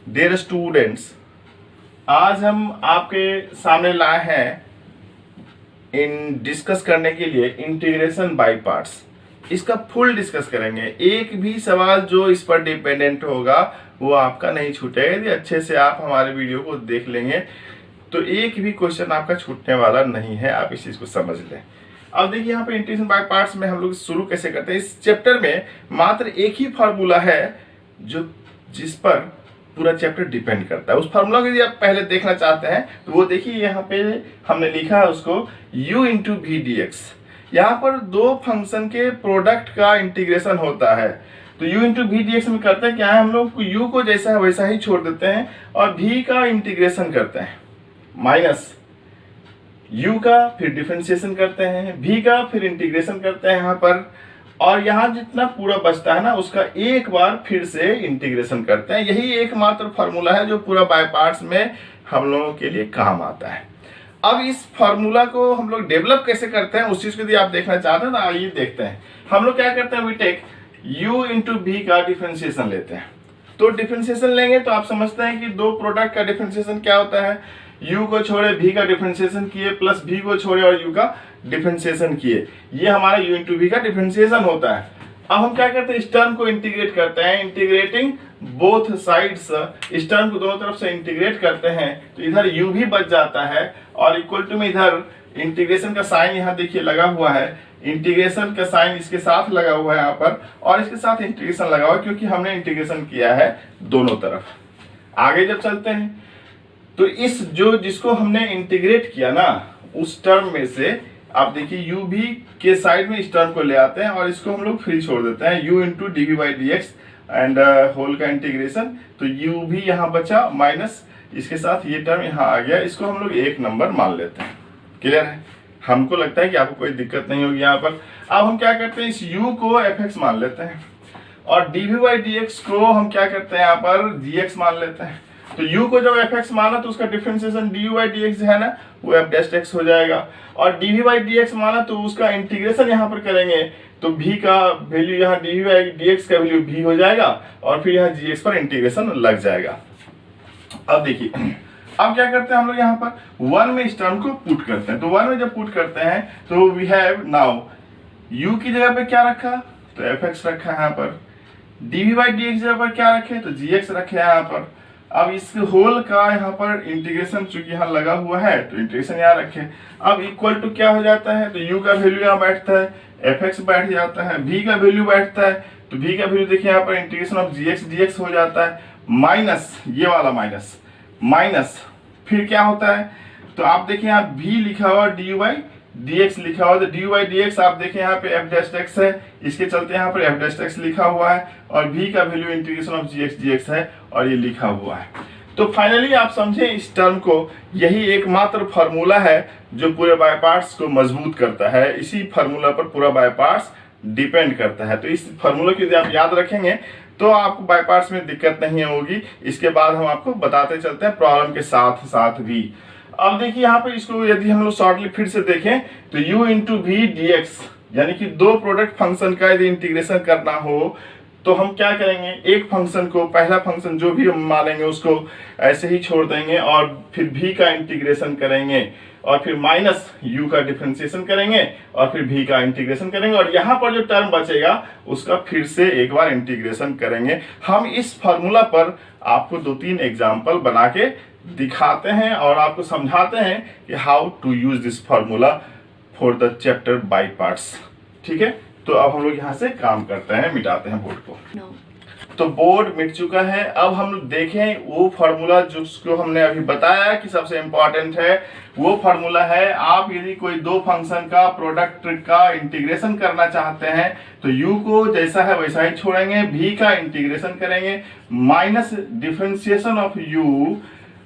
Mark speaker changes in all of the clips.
Speaker 1: Dear students, आज हम आपके सामने लाए हैं डिस्कस करने के लिए इंटीग्रेशन बाय पार्ट्स। इसका फुल डिस्कस करेंगे। एक भी सवाल जो इस पर डिपेंडेंट होगा वो आपका नहीं छूटेगा। यदि अच्छे से आप हमारे वीडियो को देख लेंगे तो एक भी क्वेश्चन आपका छूटने वाला नहीं है। आप इस चीज को समझ लें। अब देखिए यहाँ पे इंटीग्रेशन बाय पार्ट्स में हम लोग शुरू कैसे करते हैं। इस चैप्टर में मात्र एक ही फार्मूला है जो जिस पर पूरा चैप्टर डिपेंड करता है। उस फार्मूला को यदि आप पहले देखना चाहते हैं तो वो देखिए, यहाँ पे हमने लिखा है उसको u into V D X. यहाँ पर दो फंक्शन के प्रोडक्ट का इंटीग्रेशन होता है। तो u into V D X में करते हैं क्या है, हम लोग u को जैसा है वैसा ही छोड़ देते हैं और v का इंटीग्रेशन करते हैं, माइनस u का फिर डिफरेंशिएशन करते हैं, v का फिर इंटीग्रेशन करते हैं यहाँ पर, और यहाँ जितना पूरा बचता है ना उसका एक बार फिर से इंटीग्रेशन करते हैं। यही एकमात्र फार्मूला है जो पूरा बाय पार्ट्स में हम लोगों के लिए काम आता है। अब इस फार्मूला को हम लोग डेवलप कैसे करते हैं उस चीज को यदि आप देखना चाहते हैं तो आइए देखते हैं। हम लोग क्या करते हैं, we take u into V का डिफरेंशिएशन लेते हैं। तो डिफरेंशिएशन लेंगे तो आप समझते हैं कि दो प्रोडक्ट का डिफरेंशिएशन क्या होता है, u को छोड़े v का डिफरेंशिएशन किए प्लस v को छोड़े और u का डिफरेंशिएशन किए, ये हमारा u इंटू वी का डिफरेंशिएशन होता है। अब हम क्या करते हैं, इस टर्म को इंटीग्रेट करते हैं, इंटीग्रेटिंग बोथ साइड्स। इस टर्म को दोनों तरफ से इंटीग्रेट करते हैं तो इधर u भी बच जाता है और इक्वल टू में इधर इंटीग्रेशन का साइन यहाँ देखिए लगा हुआ है, इंटीग्रेशन का साइन इसके साथ लगा हुआ है यहाँ पर और इसके साथ इंटीग्रेशन लगा हुआ है क्योंकि हमने इंटीग्रेशन किया है दोनों तरफ। आगे जब चलते हैं तो इस जिसको हमने इंटीग्रेट किया ना उस टर्म में से आप देखिए u भी के साइड में इस टर्म को ले आते हैं और इसको हम लोग फ्री छोड़ देते हैं, u into D V by D X and whole का इंटीग्रेशन। तो u भी यहाँ बचा माइनस इसके साथ ये टर्म यहाँ आ गया, इसको हम लोग एक नंबर मान लेते हैं। क्लियर है, हमको लगता है कि आपको कोई दिक्कत नहीं होगी यहाँ पर। अब हम क्या करते हैं, इस u को fx मान लेते हैं और D V by D X को हम क्या करते हैं यहाँ पर dx मान लेते हैं। तो u को जब fx माना तो उसका डिफरेंशिएशन du बाई dx है ना वो f डैश x हो जाएगा और dv बाई dx माना तो उसका इंटीग्रेशन यहाँ पर करेंगे तो v का वैल्यू यहाँ dv बाई dx का वैल्यू v हो जाएगा और फिर यहाँ gx पर इंटीग्रेशन लग जाएगा। अब देखिए अब क्या करते हैं हम लोग यहाँ पर 1 में इस टर्म को पुट करते हैं। तो 1 में जब पुट करते हैं तो वी हैव नाउ u की जगह पे क्या रखा तो fx रखा है यहाँ पर, dv बाई dx जगह पर क्या रखे तो gx रखे यहाँ पर। अब इस होल का यहाँ पर इंटीग्रेशन चूंकि यहाँ लगा हुआ है तो इंटीग्रेशन यहाँ रखे। अब इक्वल टू क्या हो जाता है तो u का वैल्यू यहाँ बैठता है, fx बैठ जाता है, v का वैल्यू बैठता है तो v का वैल्यू देखिए यहाँ पर इंटीग्रेशन ऑफ gx dx हो जाता है, माइनस ये वाला माइनस फिर क्या होता है तो आप देखिए यहाँ v लिखा हुआ du बाई dx लिखा हुआ, तो du बाई dx आप देखें यहाँ पे f डैश x है, इसके चलते यहाँ पर f डैश x लिखा हुआ है और v का value integration of gx dx है और ये लिखा हुआ है। तो फाइनली आप समझे इस टर्म को, यही एकमात्र फार्मूला है जो पूरे बाय पार्ट्स को मजबूत करता है। इसी फार्मूला पर पूरा बाय पार्ट्स डिपेंड करता है। तो इस फार्मूला को यदि आप याद रखेंगे तो आपको बाय पार्ट्स में दिक्कत नहीं होगी। इसके बाद हम आपको बताते चलते हैं प्रॉब्लम के साथ साथ भी। अब देखिए यहाँ पे इसको यदि हम लोग शॉर्टली फिर से देखें तो u into V D X यानी कि दो प्रोडक्ट फंक्शन का यदि इंटीग्रेशन करना हो तो हम क्या करेंगे, एक फंक्शन को पहला फंक्शन जो भी हम मानेंगे उसको ऐसे ही छोड़ देंगे और फिर v का इंटीग्रेशन करेंगे और फिर माइनस u का डिफरेंशिएशन करेंगे और फिर v का इंटीग्रेशन करेंगे और यहाँ पर जो टर्म बचेगा उसका फिर से एक बार इंटीग्रेशन करेंगे। हम इस फार्मूला पर आपको 2-3 एग्जाम्पल बना के दिखाते हैं और आपको समझाते हैं कि how to use this formula for the chapter by parts. ठीक है, तो अब हम लोग यहाँ से काम करते हैं, मिटाते हैं बोर्ड को। तो बोर्ड मिट चुका है। अब हम लोग देखें वो फार्मूला जिसको हमने अभी बताया कि सबसे इंपॉर्टेंट है। वो फार्मूला है, आप यदि कोई दो फंक्शन का प्रोडक्ट का इंटीग्रेशन करना चाहते हैं तो u को जैसा है वैसा ही छोड़ेंगे, v का इंटीग्रेशन करेंगे, माइनस डिफरेंशिएशन ऑफ u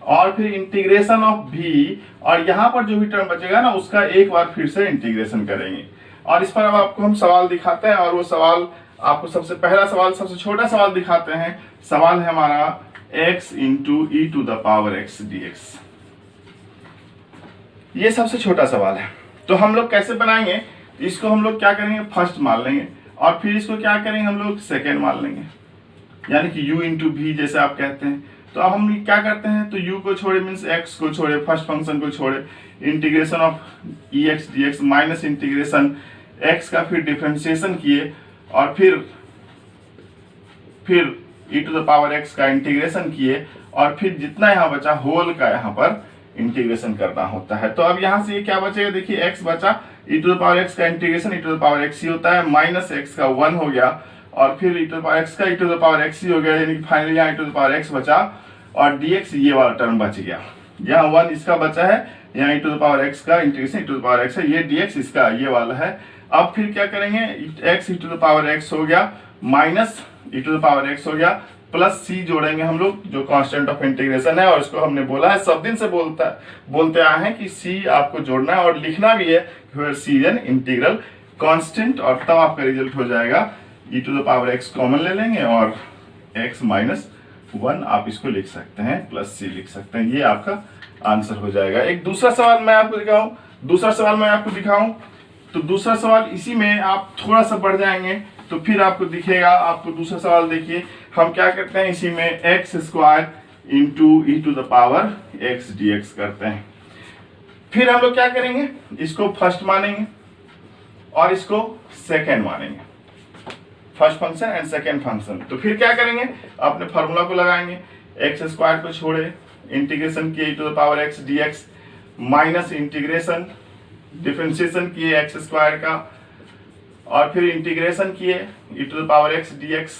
Speaker 1: और फिर इंटीग्रेशन ऑफ v और यहाँ पर जो भी टर्म बचेगा ना उसका एक बार फिर से इंटीग्रेशन करेंगे। और इस पर अब आपको हम सवाल दिखाते हैं और वो सवाल आपको सबसे पहला सवाल, सबसे छोटा सवाल दिखाते हैं। सवाल है हमारा x into E to the power x dx। ये सबसे छोटा सवाल है। तो हम लोग कैसे बनाएंगे, इसको हम लोग क्या करेंगे, फर्स्ट मान लेंगे और फिर इसको क्या करेंगे हम लोग सेकेंड मान लेंगे, यानी कि u इंटू वी जैसे आप कहते हैं तो अब हम क्या करते हैं, तो u को छोड़े मीन्स x को छोड़े, फर्स्ट फंक्शन को छोड़े, integration of ex dx minus integration x का फिर डिफरेंशिएशन किए और फिर e to the power x का इंटीग्रेशन किए और फिर जितना यहाँ बचा होल का यहाँ पर इंटीग्रेशन करना होता है। तो अब यहाँ से ये क्या बचेगा, देखिए x बचा, e to the power x का integration e to the power x ही होता है, माइनस x का 1 हो गया और फिर e to the power x का e to the power x ही हो गया, यानी कि फाइनली यहाँ e to the power x बचा और dx ये वाला टर्म बच गया। यहाँ 1 इसका बचा है, यहाँ e to the power x का integration e to the power x है, ये dx इसका ये वाला है। अब फिर क्या करेंगे, x e to the power x हो गया minus e to the power x हो गया प्लस c जोड़ेंगे हम लोग जो कांस्टेंट ऑफ इंटीग्रेशन है, और इसको हमने बोला है सब दिन से बोलते आए हैं कि c आपको जोड़ना है और लिखना भी है फिर c एन इंटीग्रल कांस्टेंट, और तब आपका रिजल्ट हो जाएगा e to the power x common ले लेंगे और x माइनस 1 आप इसको लिख सकते हैं प्लस c लिख सकते हैं, ये आपका आंसर हो जाएगा। एक दूसरा सवाल मैं आपको दिखाऊं, तो दूसरा सवाल इसी में आप थोड़ा सा बढ़ जाएंगे तो फिर आपको दिखेगा, आपको दूसरा सवाल देखिए, हम क्या करते हैं इसी में x square into E to the power x dx करते हैं। फिर हम लोग क्या करेंगे, इसको फर्स्ट मानेंगे और इसको सेकेंड मानेंगे, first function and second function. तो फिर क्या करेंगे, अपने फॉर्मूला को लगाएंगे, एक्स स्क्वायर को छोड़े इंटीग्रेशन किए e to the power x dx minus integration differentiation किए एक्स स्क्वायर का और फिर इंटीग्रेशन किए e to the power x dx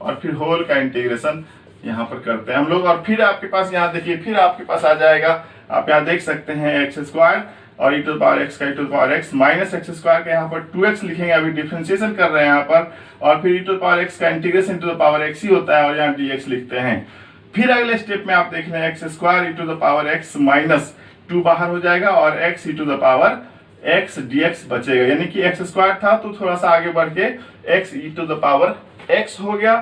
Speaker 1: और फिर होल का इंटीग्रेशन यहाँ पर करते हैं हम लोग। और फिर आपके पास यहाँ देखिए, फिर आपके पास आ जाएगा, आप यहाँ देख सकते हैं एक्स स्क्वायर और e to the power x का e to the power x minus x square का यहाँ पर 2x लिखेंगे, अभी डिफरेंशिएशन कर रहे हैं यहाँ पर, और फिर e to the power x का integration to the power x ही होता है और यहाँ dx लिखते हैं। फिर अगले स्टेप में आप देख रहे हैं x square e to the power x minus 2 बाहर हो जाएगा और x e to the power x dx बचेगा, यानी कि एक्स स्क्वायर था तो थोड़ा सा आगे बढ़ के x e to the power x हो गया।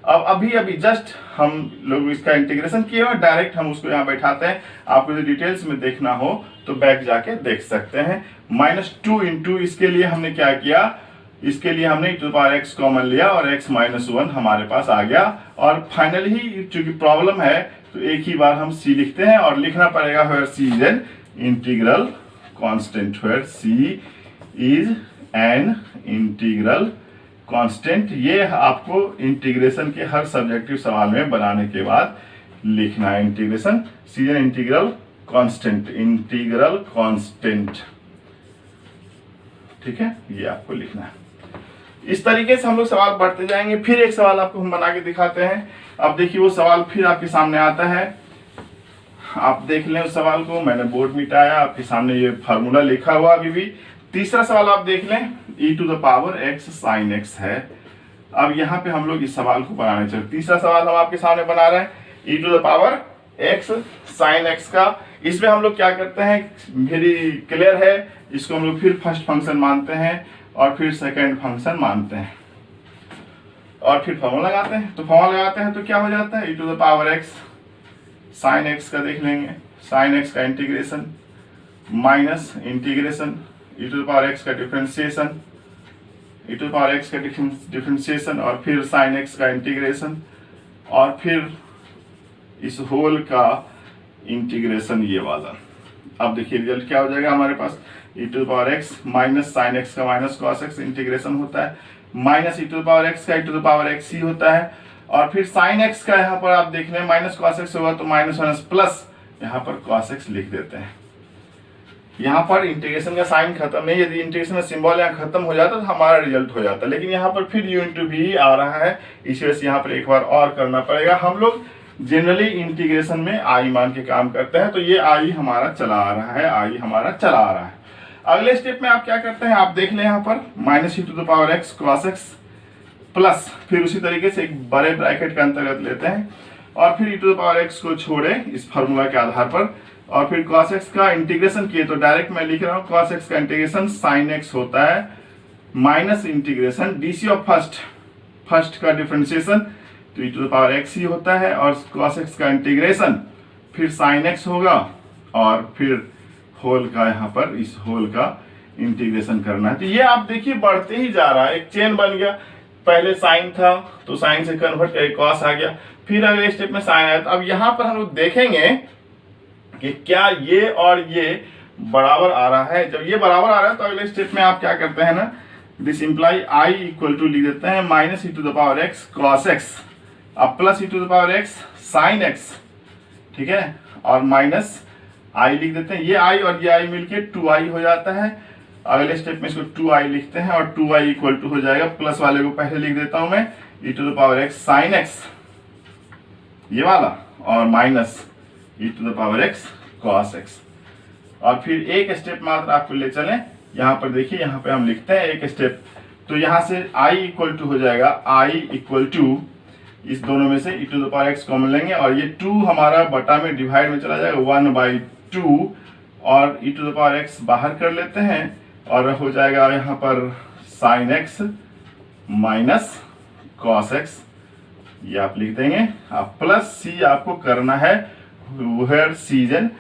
Speaker 1: अब अभी जस्ट हम लोग इसका इंटीग्रेशन किए और डायरेक्ट हम उसको यहाँ बैठाते हैं, आपको जो डिटेल्स में देखना हो तो बैक जाके देख सकते हैं। माइनस 2 इंटू इसके लिए हमने क्या किया, इसके लिए हमने e to the power x common लिया और x माइनस 1 हमारे पास आ गया। और फाइनली चूंकि प्रॉब्लम है तो एक ही बार हम c लिखते हैं और लिखना पड़ेगा where c is an integral constant, where c is an integral constant. ये आपको इंटीग्रेशन के हर सब्जेक्टिव सवाल में बनाने के बाद लिखना है, integration c is an integral constant, integral constant, ठीक है, ये आपको लिखना है। इस तरीके से हम लोग सवाल बढ़ते जाएंगे। फिर एक सवाल आपको हम बना के दिखाते हैं। अब देखिए वो सवाल फिर आपके सामने आता है, आप देख लें उस सवाल को, मैंने बोर्ड मिटाया, आपके सामने ये फार्मूला लिखा हुआ अभी भी। तीसरा सवाल आप देख लें, e to the power x sine x है। अब यहाँ पे हम लोग इस सवाल को बनाने चलते। तीसरा सवाल हम आपके सामने बना रहे हैं, e to the power x sine x का। इसमें हम लोग क्या करते हैं, वेरी क्लियर है, इसको हम लोग फिर फर्स्ट फंक्शन मानते हैं और फिर सेकेंड फंक्शन मानते हैं और फिर फॉर्मूला लगाते हैं। तो फॉर्मूला लगाते हैं तो क्या हो जाता है, e to the power x sine x का देख लेंगे, साइन x का integration minus integration e to the power x का differentiation, e to the power x का डिफरेंशिएशन और फिर साइन x का इंटीग्रेशन और फिर इस होल का इंटीग्रेशन ये वाला। अब देखिए रिजल्ट क्या हो जाएगा हमारे पास, e to the power x minus sine x का माइनस कॉस x इंटीग्रेशन होता है, minus e to the power x का e to the power x ही होता है और फिर साइन x का यहाँ पर आप देख रहे हैं माइनस कॉस x होगा तो माइनस माइनस प्लस यहाँ पर कॉस x लिख देते हैं। यहाँ पर इंटीग्रेशन का साइन खत्म नहीं, यदि इंटीग्रेशन का सिंबल यहाँ खत्म हो जाता तो हमारा रिजल्ट हो जाता, लेकिन यहाँ पर फिर u इंटू v आ रहा है, इस वजह से यहाँ पर एक बार और करना पड़ेगा। हम लोग जनरली इंटीग्रेशन में i मान के काम करते हैं, तो ये i हमारा चला आ रहा है, i हमारा चला आ रहा है। अगले स्टेप में आप क्या करते हैं, आप देख लें यहाँ पर minus e to the power x cos x plus फिर उसी तरीके से एक बड़े ब्रैकेट के अंतर्गत लेते हैं और फिर e to the power x को छोड़े इस फार्मूला के आधार पर और फिर cos x का इंटीग्रेशन किए, तो डायरेक्ट मैं लिख रहा हूँ cos x का इंटीग्रेशन sin x होता है minus integration dc of first का डिफरेंशिएशन तो e to the power x ही होता है और cos x का इंटीग्रेशन फिर sin x होगा और फिर होल का यहाँ पर इस होल का इंटीग्रेशन करना है। तो ये आप देखिए बढ़ते ही जा रहा है, एक चेन बन गया, पहले साइन था तो साइन से कन्वर्ट करके कॉस आ गया, फिर अगले स्टेप में साइन आया। तो अब यहाँ पर हम लोग देखेंगे कि क्या ये और ये बराबर आ रहा है। जब ये बराबर आ रहा है तो अगले स्टेप में आप क्या करते हैं ना, this imply I equal to लिख देते हैं minus e to the power x cos x, अब plus e to the power x sine x, ठीक है, और माइनस आई लिख देते हैं। ये आई और ये आई मिलके 2i हो जाता है। अगले स्टेप में इसको 2i लिखते हैं और 2i इक्वल टू हो जाएगा, प्लस वाले को पहले लिख देता हूं मैं, e to the power x sine x ये वाला, और minus e to the power x cos x. और फिर एक स्टेप मात्र आपको ले चलें, यहाँ पर देखिए, यहाँ पे हम लिखते हैं एक स्टेप, तो यहाँ से i इक्वल टू हो जाएगा, i इक्वल टू इस दोनों में से e to the power x common लेंगे और ये 2 हमारा बटा में डिवाइड में चला जाएगा 1/2, और ई टू द पावर एक्स बाहर कर लेते हैं और हो जाएगा यहाँ पर sine x minus cos x, ये आप लिख देंगे। आप प्लस सी आपको करना है, where c is an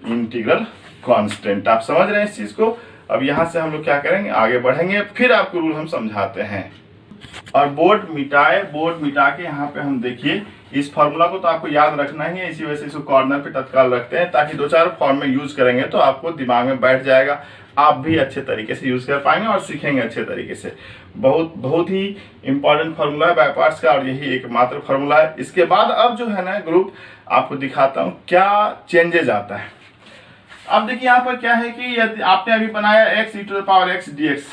Speaker 1: integral constant. आप समझ रहे हैं इस चीज को। अब यहाँ से हम लोग क्या करेंगे, आगे बढ़ेंगे, फिर आपको रूल हम समझाते हैं। और बोर्ड मिटा के यहाँ पे हम देखिए, इस फॉर्मूला को तो आपको याद रखना ही है, इसी वजह से इसको कॉर्नर पे तत्काल रखते हैं ताकि 2-4 फॉर्म में यूज करेंगे तो आपको दिमाग में बैठ जाएगा, आप भी अच्छे तरीके से यूज कर पाएंगे और सीखेंगे अच्छे तरीके से। बहुत ही इंपॉर्टेंट फार्मूला है बाय पार्ट्स का, और यही एकमात्र फार्मूला है। इसके बाद अब जो है ना ग्रुप, आपको दिखाता हूँ क्या चेंजेज आता है। अब देखिए यहाँ पर क्या है कि यदि आपने अभी बनाया x e to the power x d x,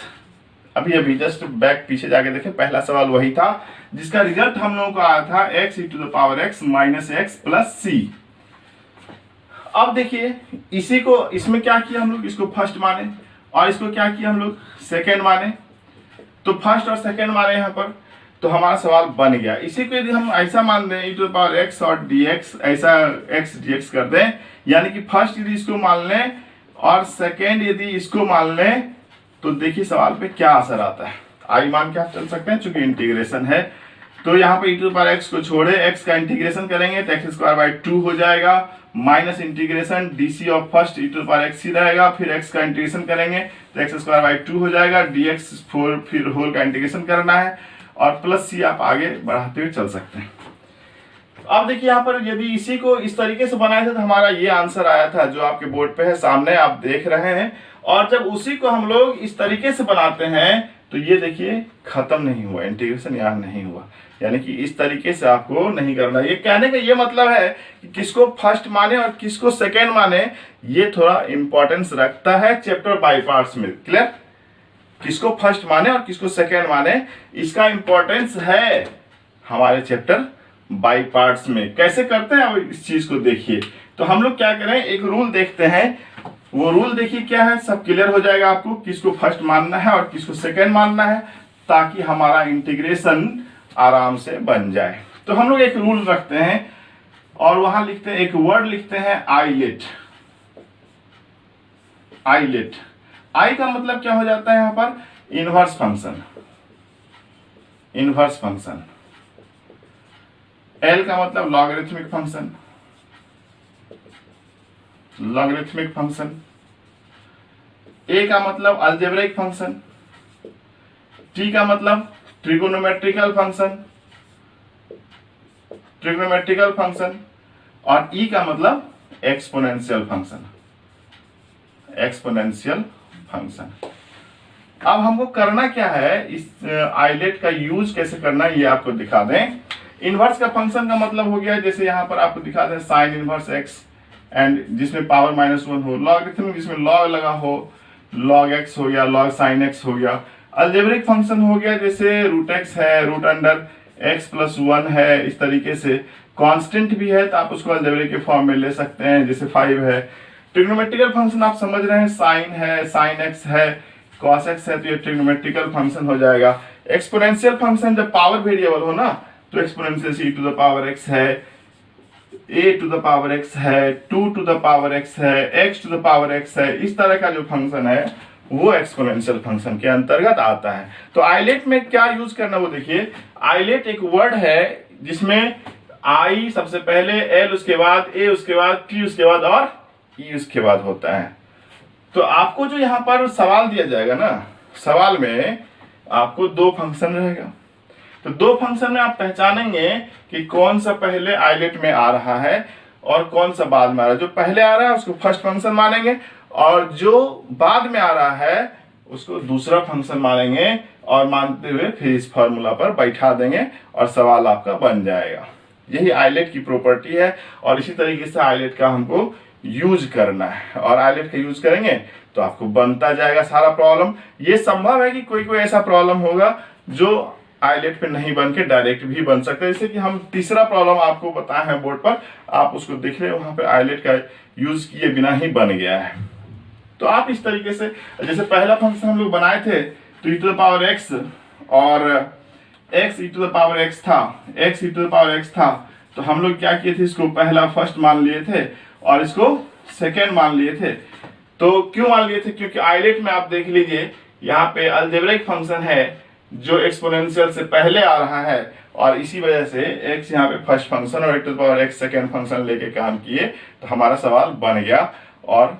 Speaker 1: अभी जस्ट बैक पीछे जाके देखें, पहला सवाल वही था जिसका रिजल्ट हम लोगों को आया था x e to the power x minus x plus c. अब देखिए इसी को, इसमें क्या किया हम लोग, इसको फर्स्ट माने और इसको क्या किया हम लोग सेकेंड माने, तो फर्स्ट और सेकेंड माने यहाँ पर, तो हमारा सवाल बन गया। इसी को यदि हम ऐसा मान दें ई टू द पावर एक्स और डी एक्स, ऐसा एक्स डी एक्स कर दें, यानी कि फर्स्ट यदि इसको मान लें और सेकेंड यदि इसको मान लें, तो देखिए सवाल पे क्या असर आता है। आई मान के आप चल सकते हैं, चूंकि इंटीग्रेशन है तो यहाँ पे ई टू द पावर एक्स को छोड़े एक्स का इंटीग्रेशन करेंगे तो एक्स स्क्वायर बाई 2 हो जाएगा, minus integration DC of first e to the power x ही रहेगा, फिर एक्स का इंटीग्रेशन करेंगे तो एक्स स्क्वायर बाई 2 हो जाएगा, डीएक्स फिर होल का इंटीग्रेशन करना है और प्लस सी आप आगे बढ़ाते हुए चल सकते हैं। अब देखिए यहाँ पर यदि इसी को इस तरीके से बनाए थे तो हमारा ये आंसर आया था जो आपके बोर्ड पे है सामने आप देख रहे हैं। और जब उसी को हम लोग इस तरीके से बनाते हैं तो ये देखिए खत्म नहीं हुआ, इंटीग्रेशन यहाँ नहीं हुआ, यानी कि इस तरीके से आपको नहीं करना। ये कहने का ये मतलब है कि किसको फर्स्ट माने और किसको सेकेंड माने, ये थोड़ा इंपॉर्टेंस रखता है चैप्टर बाय पार्ट्स में। क्लियर, किसको फर्स्ट माने और किसको सेकेंड माने, इसका इंपॉर्टेंस है हमारे चैप्टर बाय पार्ट्स में। कैसे करते हैं अब इस चीज को देखिए। तो हम लोग क्या करें, एक रूल देखते हैं, वो रूल देखिए क्या है, सब क्लियर हो जाएगा आपको किसको फर्स्ट मानना है और किसको सेकेंड मानना है, ताकि हमारा इंटीग्रेशन आराम से बन जाए। तो हम लोग एक रूल रखते हैं और वहां लिखते हैं, एक वर्ड लिखते हैं आईलेट। आईलेट, आई का मतलब क्या हो जाता है यहाँ पर, inverse function. Inverse function, L का मतलब लॉगरिथमिक फंक्शन, लॉगरिथमिक फंक्शन, ए का मतलब अलजेब्रिक फंक्शन, टी का मतलब ट्रिगोनोमेट्रिकल फंक्शन, ट्रिगोनोमेट्रिकल फंक्शन, और ई का मतलब एक्सपोनेंशियल फंक्शन, एक्सपोनेंशियल फंक्शन। अब हमको करना क्या है, इस आइलेट का यूज कैसे करना है ये आपको दिखा दें। इनवर्स का फंक्शन का मतलब हो गया, जैसे यहां पर आपको दिखा दें साइन इनवर्स एक्स एंड जिसमें पावर -1 हो, लॉगरिथमिक जिसमें लॉग लगा हो, लॉग एक्स हो गया, लॉग साइन एक्स हो गया। अलजेब्रिक फंक्शन हो गया जैसे रूट एक्स है, रूट अंडर एक्स प्लस 1 है, इस तरीके से। कांस्टेंट भी है तो आप उसको अलजेब्रिक के फॉर्म में ले सकते हैं, जैसे 5 है। ट्रिग्नोमेट्रिकल फंक्शन आप समझ रहे हैं, साइन है, साइन एक्स है, कॉस एक्स है, तो ये ट्रिग्नोमेट्रिकल फंक्शन हो जाएगा। एक्सपोनेंशियल फंक्शन जब पावर वेरिएबल हो ना, तो exponential c to the power x है, a to the power x है, 2 टू द पावर एक्स है, x to the power x है, इस तरह का जो फंक्शन है वो एक्सपोनेंशियल फंक्शन के अंतर्गत आता है। तो आइलेट में क्या यूज करना वो देखिए। आइलेट एक वर्ड है जिसमें आई सबसे पहले, एल उसके बाद, ए उसके बाद, टी उसके बाद और ई उसके बाद होता है। तो आपको जो यहाँ पर सवाल दिया जाएगा ना, सवाल में आपको 2 फंक्शन रहेगा। तो दो फंक्शन में आप पहचानेंगे कि कौन सा पहले आइलेट में आ रहा है और कौन सा बाद में आ रहा है। जो पहले आ रहा है उसको फर्स्ट फंक्शन मानेंगे और जो बाद में आ रहा है उसको दूसरा फंक्शन मानेंगे और मानते हुए फिर इस फॉर्मूला पर बैठा देंगे और सवाल आपका बन जाएगा। यही आइलेट की प्रॉपर्टी है और इसी तरीके से आइलेट का हमको यूज करना है और आइलेट का यूज करेंगे तो आपको बनता जाएगा सारा प्रॉब्लम। ये संभव है कि कोई कोई ऐसा प्रॉब्लम होगा जो आइलेट पे नहीं बन के डायरेक्ट भी बन सकता है। जैसे कि हम तीसरा प्रॉब्लम आपको बताए हैं बोर्ड पर, आप उसको देख रहे हैं, वहां पे आइलेट का यूज किए बिना ही बन गया है। तो आप इस तरीके से, जैसे पहला फंक्शन हम लोग बनाए थे तो e⁻x और x e⁻x था, x e⁻x था, तो हम लोग क्या किए थे, इसको पहला फर्स्ट मान लिए थे और इसको सेकेंड मान लिए थे। तो क्यों मान लिए थे, क्योंकि आइलेट में आप देख लीजिए यहाँ पे अलजेब्रिक फंक्शन है जो एक्सपोनेंशियल से पहले आ रहा है और इसी वजह से x यहाँ पे फर्स्ट फंक्शन और e⁻x सेकेंड फंक्शन लेके काम किए तो हमारा सवाल बन गया और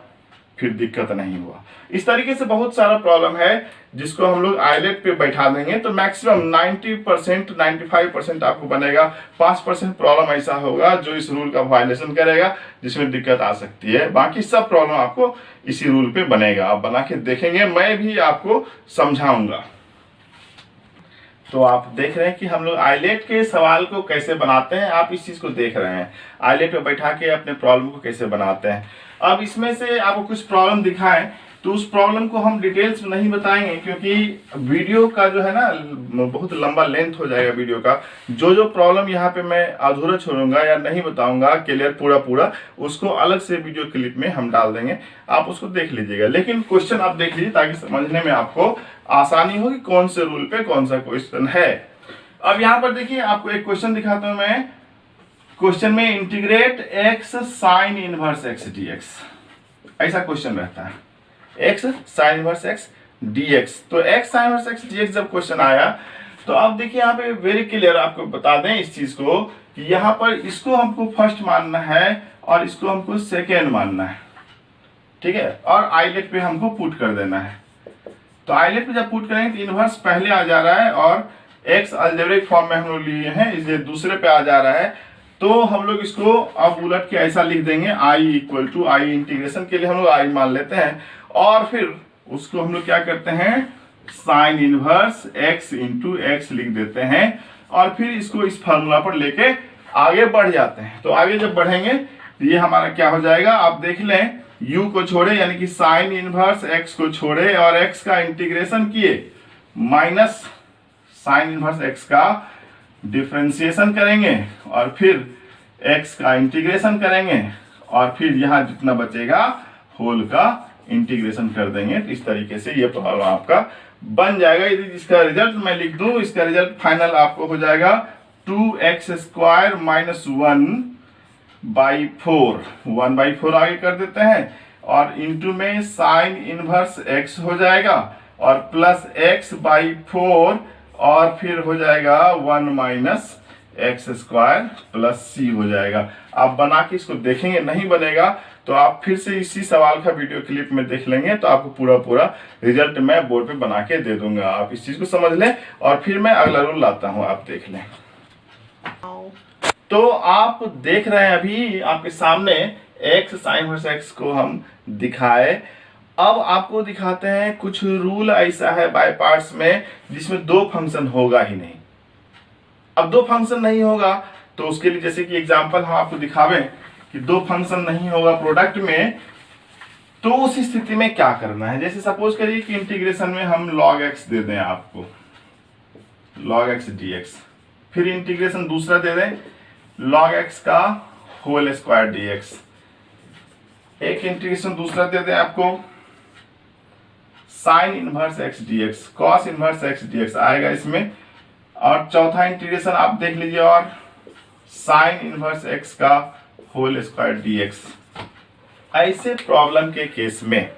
Speaker 1: फिर दिक्कत नहीं हुआ। इस तरीके से बहुत सारा प्रॉब्लम है जिसको हम लोग आइलेट पे बैठा देंगे तो मैक्सिमम 90% 95% आपको बनेगा। 5% प्रॉब्लम ऐसा होगा जो इस रूल का वायलेशन करेगा जिसमें दिक्कत आ सकती है, बाकी सब प्रॉब्लम आपको इसी रूल पे बनेगा। आप बना के देखेंगे, मैं भी आपको समझाऊंगा। तो आप देख रहे हैं कि हम लोग आइलेट के सवाल को कैसे बनाते हैं, आप इस चीज को देख रहे हैं, आइलेट पे बैठा के अपने प्रॉब्लम को कैसे बनाते हैं। अब इसमें से आपको कुछ प्रॉब्लम दिखाएं तो उस प्रॉब्लम को हम डिटेल्स में नहीं बताएंगे क्योंकि वीडियो का जो है ना बहुत लंबा लेंथ हो जाएगा वीडियो का। जो जो प्रॉब्लम यहाँ पे मैं अधूरा छोड़ूंगा या नहीं बताऊंगा क्लियर पूरा उसको अलग से वीडियो क्लिप में हम डाल देंगे, आप उसको देख लीजिएगा। लेकिन क्वेश्चन आप देख लीजिए ताकि समझने में आपको आसानी हो कि कौन से रूल पे कौन सा क्वेश्चन है। अब यहाँ पर देखिए आपको एक क्वेश्चन दिखाता हूं मैं। क्वेश्चन में integrate x sin inverse x dx, ऐसा क्वेश्चन रहता है, x sin inverse x dx। तो x sin inverse x dx जब क्वेश्चन आया तो अब देखिए यहाँ पे वेरी क्लियर आपको बता दें इस चीज को कि यहाँ पर इसको हमको फर्स्ट मानना है और इसको हमको सेकेंड मानना है, ठीक है, और आइलेट पे हमको पुट कर देना है। तो आइलेट पे जब पुट करेंगे तो इनवर्स पहले आ जा रहा है और x अलजेब्रिक फॉर्म में हम लोग लिए हैं इसलिए दूसरे पे आ जा रहा है। तो हम लोग इसको अब उलट के ऐसा लिख देंगे i equal to i, integration के लिए हम लोग i मान लेते हैं और फिर उसको हम लोग क्या करते हैं sine inverse x into x लिख देते हैं और फिर इसको इस फॉर्मूला पर लेके आगे बढ़ जाते हैं। तो आगे जब बढ़ेंगे तो ये हमारा क्या हो जाएगा, आप देख लें, u को छोड़े यानी कि साइन इनवर्स x को छोड़े और x का इंटीग्रेशन किए माइनस साइन इनवर्स x का डिफरेंशिएशन करेंगे और फिर x का इंटीग्रेशन करेंगे और फिर यहाँ जितना बचेगा होल का इंटीग्रेशन कर देंगे। तो इस तरीके से ये प्रॉब्लम आपका बन जाएगा। यदि इसका रिजल्ट मैं लिख दूं, इसका रिजल्ट फाइनल आपको हो जाएगा 2x² माइनस 1/4, 1/4 आगे कर देते हैं और इंटू में साइन इनवर्स x हो जाएगा और प्लस x/4 और फिर हो जाएगा 1 माइनस x² प्लस c हो जाएगा। आप बना के इसको देखेंगे, नहीं बनेगा तो आप फिर से इसी सवाल का वीडियो क्लिप में देख लेंगे तो आपको पूरा रिजल्ट मैं बोर्ड पे बना के दे दूंगा। आप इस चीज को समझ लें और फिर मैं अगला रूल लाता हूं, आप देख लें। तो आप देख रहे हैं अभी आपके सामने x sin इनवर्स x को हम दिखाए। अब आपको दिखाते हैं कुछ रूल ऐसा है बाय पार्ट्स में जिसमें दो फंक्शन होगा ही नहीं। अब दो फंक्शन नहीं होगा तो उसके लिए जैसे कि एग्जांपल हम आपको दिखावें कि दो फंक्शन नहीं होगा प्रोडक्ट में, तो उस स्थिति में क्या करना है। जैसे सपोज करिए कि इंटीग्रेशन में हम log x दे दें आपको, log x dx, फिर इंटीग्रेशन दूसरा दे दें log x का होल स्क्वायर dx, एक इंटीग्रेशन दूसरा दे दें आपको sine inverse x dx, cos inverse x dx आएगा इसमें, और चौथा इंटीग्रेशन आप देख लीजिए और साइन इनवर्स x का होल स्क्वायर dx। ऐसे प्रॉब्लम के केस में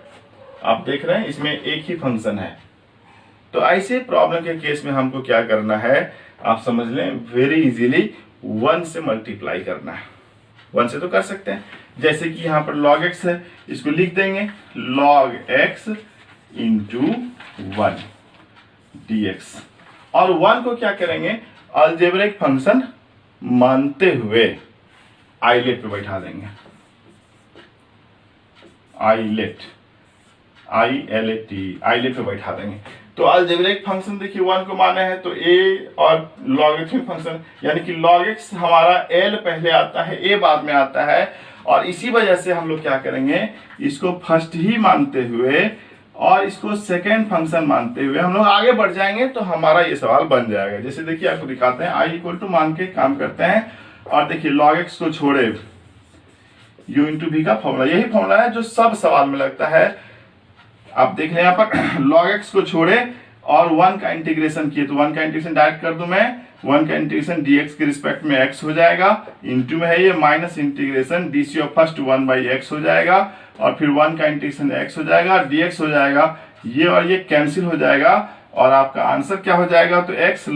Speaker 1: आप देख रहे हैं इसमें एक ही फंक्शन है, तो ऐसे प्रॉब्लम के केस में हमको क्या करना है आप समझ लें, वेरी इजीली 1 से मल्टीप्लाई करना है। 1 से तो कर सकते हैं, जैसे कि यहाँ पर log x है, इसको लिख देंगे log x इंटू 1 dx और 1 को क्या करेंगे अलजेब्रिक फंक्शन मानते हुए आइलेट पे बैठा देंगे। आइलेट आइलेट पे बैठा देंगे। तो अलजेब्रिक फंक्शन देखिए 1 को माने हैं तो a और लॉगरिथमिक फंक्शन यानी कि log x हमारा l पहले आता है, a बाद में आता है, और इसी वजह से हम लोग क्या करेंगे, इसको फर्स्ट ही मानते हुए और इसको सेकेंड फंक्शन मानते हुए हम लोग आगे बढ़ जाएंगे तो हमारा ये सवाल बन जाएगा। जैसे देखिए आपको दिखाते हैं, i इक्वल टू मान के काम करते हैं और देखिए log x को छोड़े u इंटू v का फॉर्मूला, यही फॉर्मूला है जो सब सवाल में लगता है। आप देख लें यहाँ पर log x को छोड़े और 1 का इंटीग्रेशन किए तो 1 का इंटीग्रेशन डायरेक्ट कर दूं मैं, 1 का इंटीग्रेशन dx के रिस्पेक्ट में x हो जाएगा, इंटू में है ये minus integration dc of first 1 by x हो जाएगा, और फिर 1 का इंटीग्रेशन x हो जाएगा, dx हो जाएगा, ये और ये कैंसिल हो जाएगा और आपका आंसर क्या हो जाएगा, तो x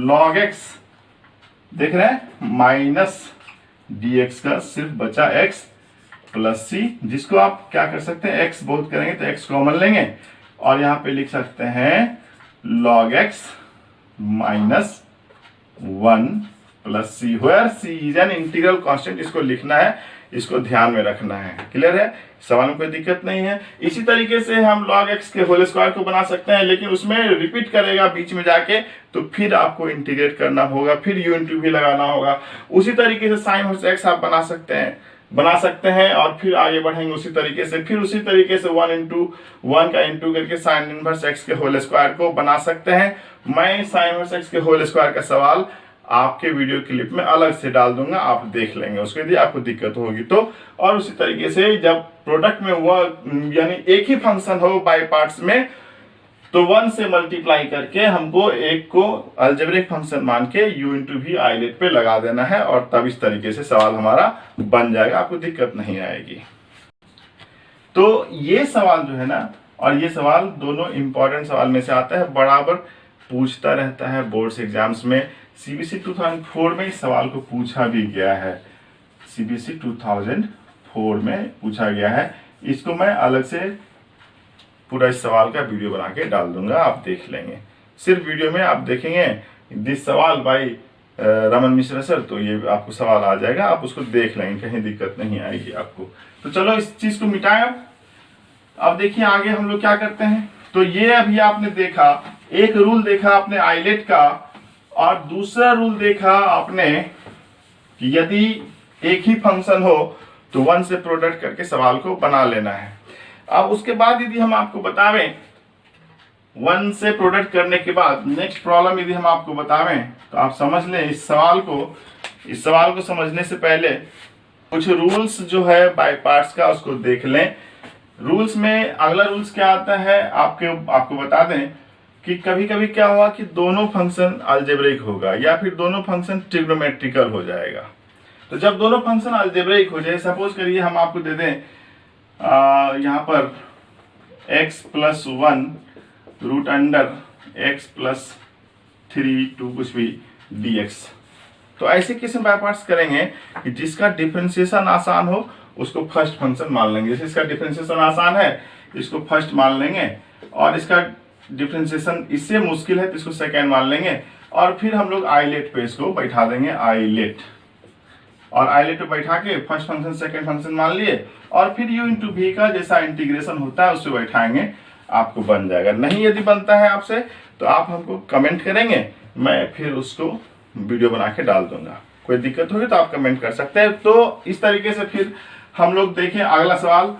Speaker 1: log x देख रहे हैं माइनस dx का सिर्फ बचा x प्लस c, जिसको आप क्या कर सकते हैं, x बहुत करेंगे तो x कॉमन लेंगे और यहाँ पे लिख सकते हैं log x minus 1 plus c, where c is an integral constant. इसको लिखना है, इसको ध्यान में रखना है। क्लियर है, सवाल में कोई दिक्कत नहीं है। इसी तरीके से हम log x के होल स्क्वायर को बना सकते हैं, लेकिन उसमें रिपीट करेगा बीच में जाके तो फिर आपको इंटीग्रेट करना होगा, फिर u इंटू v लगाना होगा। उसी तरीके से साइन वर्स x आप बना सकते हैं और फिर आगे बढ़ेंगे उसी तरीके से, फिर उसी तरीके से 1 इंटू 1 का इंटू करके साइन इनवर्स x के होल स्क्वायर को बना सकते हैं। मैं साइन इनवर्स x के होल स्क्वायर का सवाल आपके वीडियो क्लिप में अलग से डाल दूंगा, आप देख लेंगे उसके यदि आपको दिक्कत होगी तो। और उसी तरीके से जब प्रोडक्ट में वह यानी एक ही फंक्शन हो बाय पार्ट्स में तो 1 से मल्टीप्लाई करके हमको एक को अलजेब्रिक फंक्शन मान के u इंटू v आइलेट पे लगा देना है और तब इस तरीके से सवाल हमारा बन जाएगा, आपको दिक्कत नहीं आएगी। तो ये सवाल जो है ना, और ये सवाल दोनों इंपॉर्टेंट सवाल में से आता है, बराबर पूछता रहता है बोर्ड्स एग्जाम्स में। CBSE 2004 में इस सवाल को पूछा भी गया है, CBSE 2004 में पूछा गया है। इसको मैं अलग से पूरा इस सवाल का वीडियो बना के डाल दूंगा, आप देख लेंगे। सिर्फ वीडियो में आप देखेंगे दिस सवाल बाई रमन मिश्रा सर, तो ये आपको सवाल आ जाएगा, आप उसको देख लेंगे, कहीं दिक्कत नहीं आएगी आपको। तो चलो इस चीज को मिटाएं। अब देखिए आगे हम लोग क्या करते हैं। तो ये अभी आपने देखा, एक रूल देखा आपने आइलेट का, और दूसरा रूल देखा आपने कि यदि एक ही फंक्शन हो तो 1 से प्रोडक्ट करके सवाल को बना लेना है। अब उसके बाद यदि हम आपको बतावें 1 से प्रोडक्ट करने के बाद नेक्स्ट प्रॉब्लम यदि हम आपको बतावें तो आप समझ लें इस सवाल को समझने से पहले कुछ रूल्स जो है बाय पार्ट्स का उसको देख लें। रूल्स में अगला रूल्स क्या आता है आपको बता दें कि कभी कभी क्या हुआ कि दोनों फंक्शन अलजेब्रिक होगा या फिर दोनों फंक्शन ट्रिग्नोमेट्रिकल हो जाएगा। तो जब दोनों फंक्शन अलजेब्रिक हो जाए, सपोज करिए हम आपको दे दें यहाँ पर x plus 1 root under x plus 3 to कुछ भी dx। तो ऐसे किस्म बाय पार्ट्स करेंगे कि जिसका डिफरेंशिएशन आसान हो उसको फर्स्ट फंक्शन मान लेंगे। जैसे इसका डिफरेंशिएशन आसान है इसको फर्स्ट मान लेंगे, और इसका डिफरेंशिएशन इससे मुश्किल है तो इसको सेकेंड मान लेंगे, और फिर हम लोग आइलेट पे इसको बैठा देंगे आइलेट, और आइलेट पे बैठा के फर्स्ट फंक्शन सेकेंड फंक्शन मान लिए, और फिर u इंटू v का जैसा इंटीग्रेशन होता है उससे बैठाएंगे, आपको बन जाएगा। नहीं यदि बनता है आपसे तो आप हमको कमेंट करेंगे, मैं फिर उसको वीडियो बना के डाल दूंगा। कोई दिक्कत होगी तो आप कमेंट कर सकते हैं। तो इस तरीके से फिर हम लोग देखें अगला सवाल।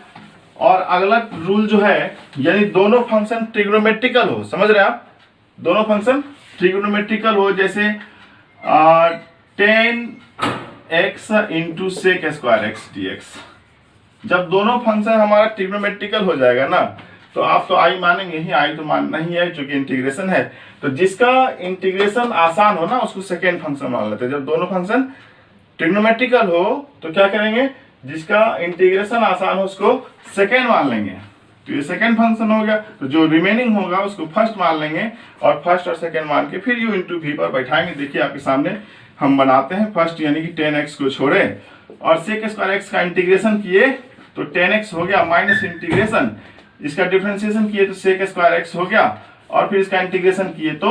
Speaker 1: और अगला रूल जो है यानी दोनों फंक्शन ट्रिग्नोमेट्रिकल हो, समझ रहे हैं आप, दोनों फंक्शन ट्रिग्नोमेट्रिकल हो, जैसे 10x into sec square x dx। जब दोनों फंक्शन हमारा ट्रिग्नोमेट्रिकल हो जाएगा ना तो आप तो आई मानेंगे ही, आई तो मानना ही है क्योंकि इंटीग्रेशन है। तो जिसका इंटीग्रेशन आसान हो ना उसको सेकेंड फंक्शन मान लेते हैं। जब दोनों फंक्शन ट्रिग्नोमेट्रिकल हो तो क्या करेंगे, जिसका इंटीग्रेशन आसान हो उसको सेकेंड मान लेंगे। तो ये सेकेंड फंक्शन हो गया, तो जो रिमेनिंग होगा उसको फर्स्ट मान लेंगे, और फर्स्ट और सेकेंड मान के फिर u इंटू v पर बैठाएंगे। देखिए आपके सामने हम बनाते हैं फर्स्ट यानी कि 10x को छोड़े और सेक स्क्वायर x का इंटीग्रेशन किए तो 10x हो गया, माइनस इंटीग्रेशन इसका डिफरेंशिएशन किए तो सेक स्क्वायर x हो गया, और फिर इसका इंटीग्रेशन किए तो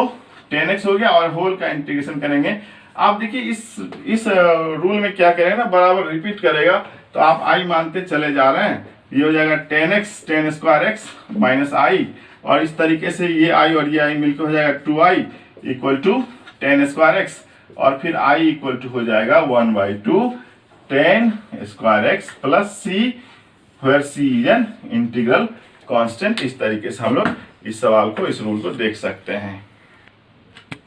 Speaker 1: 10x हो गया और होल का इंटीग्रेशन करेंगे। आप देखिए इस रूल में क्या करेगा ना, बराबर रिपीट करेगा, तो आप i मानते चले जा रहे हैं। ये हो जाएगा 10x tan square x minus i, और इस तरीके से ये i और ये i मिलकर हो जाएगा 2i equal to tan square x, और फिर i इक्वल टू हो जाएगा 1/2 tan square x plus c, where c is an integral constant. इस तरीके से हम लोग इस सवाल को, इस रूल को देख सकते हैं।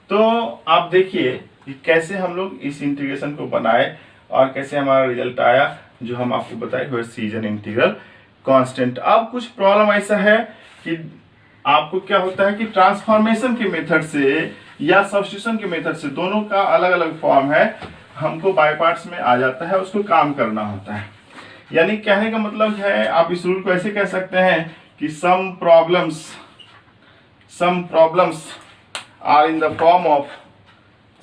Speaker 1: तो आप देखिए कि कैसे हम लोग इस इंटीग्रेशन को बनाए और कैसे हमारा रिजल्ट आया, जो हम आपको बताए, where c is an integral constant. अब कुछ प्रॉब्लम ऐसा है कि आपको क्या होता है कि ट्रांसफॉर्मेशन के मेथड से या सब्स्टिट्यूशन के मेथड से, दोनों का अलग अलग फॉर्म है, हमको बाय पार्ट्स में आ जाता है, उसको काम करना होता है। यानी कहने का मतलब है, आप इस रूल को ऐसे कह सकते हैं कि some problems are in the form of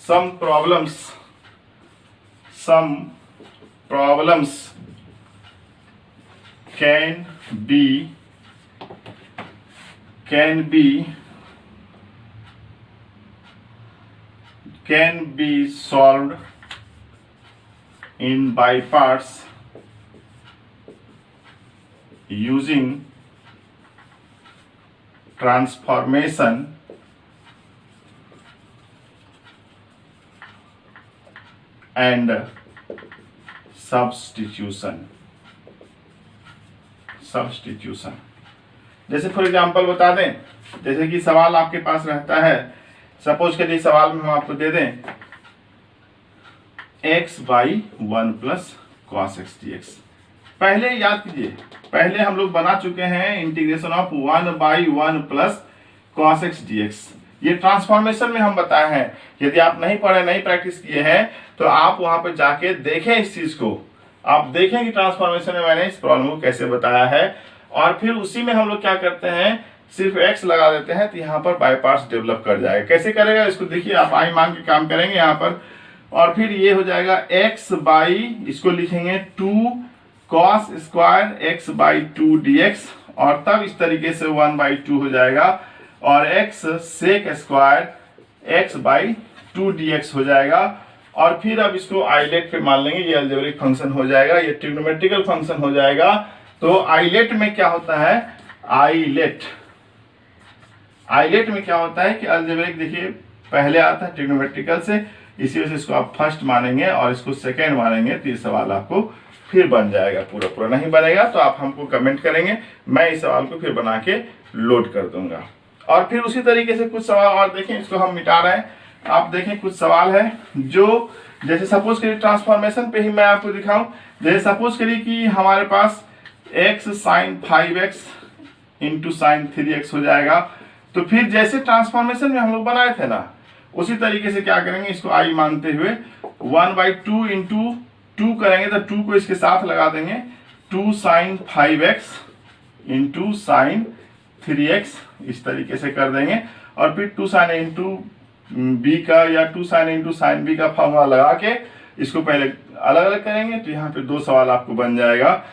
Speaker 1: some problems can be solved in by parts using transformation and substitution। जैसे फॉर एग्जांपल बता दें, जैसे कि सवाल आपके पास रहता है, सपोज करिए सवाल में हम आपको दे दें x/1 plus cos x dx। पहले याद कीजिए, पहले हम लोग बना चुके हैं integration of 1/1 plus cos x dx। ये ट्रांसफॉर्मेशन में हम बताए हैं। यदि आप नहीं पढ़े, नहीं प्रैक्टिस किए हैं, तो आप वहां पर जाके देखें इस चीज को, आप देखें कि ट्रांसफॉर्मेशन में मैंने इस प्रॉब्लम को कैसे बताया है, और फिर उसी में हम लोग क्या करते हैं, सिर्फ x लगा देते हैं, तो यहाँ पर बाय पार्ट्स डेवलप कर जाएगा। कैसे करेगा इसको देखिए, आप i मान के काम करेंगे यहाँ पर, और फिर ये हो जाएगा x/, इसको लिखेंगे 2 cos स्क्वायर x/2 dx, और तब इस तरीके से 1/2 हो जाएगा, और x sec square x/2 dx हो जाएगा। और फिर अब इसको आइलेट पे मान लेंगे, ये अलजेब्रिक फंक्शन हो जाएगा, ये ट्रिग्नोमेट्रिकल फंक्शन हो जाएगा। तो आइलेट में क्या होता है, आइलेट में क्या होता है कि अलजेब्रिक देखिए पहले आता है ट्रिग्नोमेट्रिकल से, इसी वजह से इसको आप फर्स्ट मानेंगे और इसको सेकेंड मानेंगे, तो ये सवाल आपको फिर बन जाएगा। पूरा नहीं बनेगा तो आप हमको कमेंट करेंगे, मैं इस सवाल को फिर बना के लोड कर दूंगा। और फिर उसी तरीके से कुछ सवाल और देखें, इसको हम मिटा रहे हैं। आप देखें कुछ सवाल है जो, जैसे सपोज करिए ट्रांसफॉर्मेशन पे ही मैं आपको दिखाऊं, जैसे सपोज करिए कि हमारे पास x sin 5x into sine 3x हो जाएगा। तो फिर जैसे ट्रांसफॉर्मेशन में हम लोग बनाए थे ना, उसी तरीके से क्या करेंगे, इसको i मानते हुए 1/2 इंटू 2 करेंगे, तो 2 को इसके साथ लगा देंगे, 2 sin 5x into sine 3x, इस तरीके से कर देंगे। और फिर 2 sin इंटू b का या 2 sin इंटू साइन b का फॉर्मूला लगा के इसको पहले अलग अलग करेंगे, तो यहाँ पे 2 सवाल आपको बन जाएगा।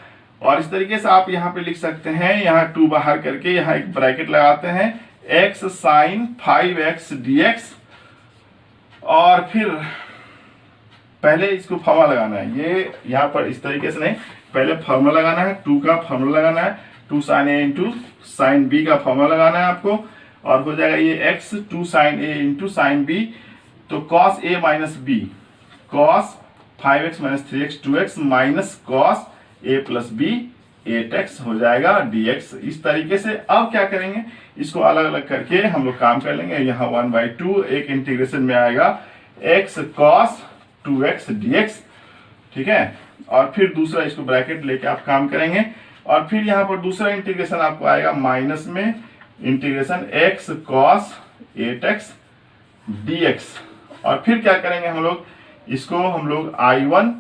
Speaker 1: और इस तरीके से आप यहाँ पे लिख सकते हैं, यहाँ 2 बाहर करके यहाँ एक ब्रैकेट लगाते हैं, x sin 5x dx, और फिर पहले इसको फॉर्मूला लगाना है, ये यहाँ पर इस तरीके से नहीं, पहले फॉर्मूला लगाना है, 2 का फॉर्मूला लगाना है, 2 sin a into sine b का फॉर्मूला लगाना है आपको, और हो जाएगा ये x 2 sin a into sine b, तो cos a minus b, cos 5x minus 3x 2x minus cos a plus b 8x हो जाएगा dx। इस तरीके से अब क्या करेंगे, इसको अलग अलग करके हम लोग काम कर लेंगे। यहाँ 1/2 एक इंटीग्रेशन में आएगा x cos 2x dx, ठीक है। और फिर दूसरा इसको ब्रैकेट लेके आप काम करेंगे, और फिर यहाँ पर दूसरा इंटीग्रेशन आपको आएगा माइनस में integration x cos 8x dx। और फिर क्या करेंगे हम लोग, इसको हम लोग I1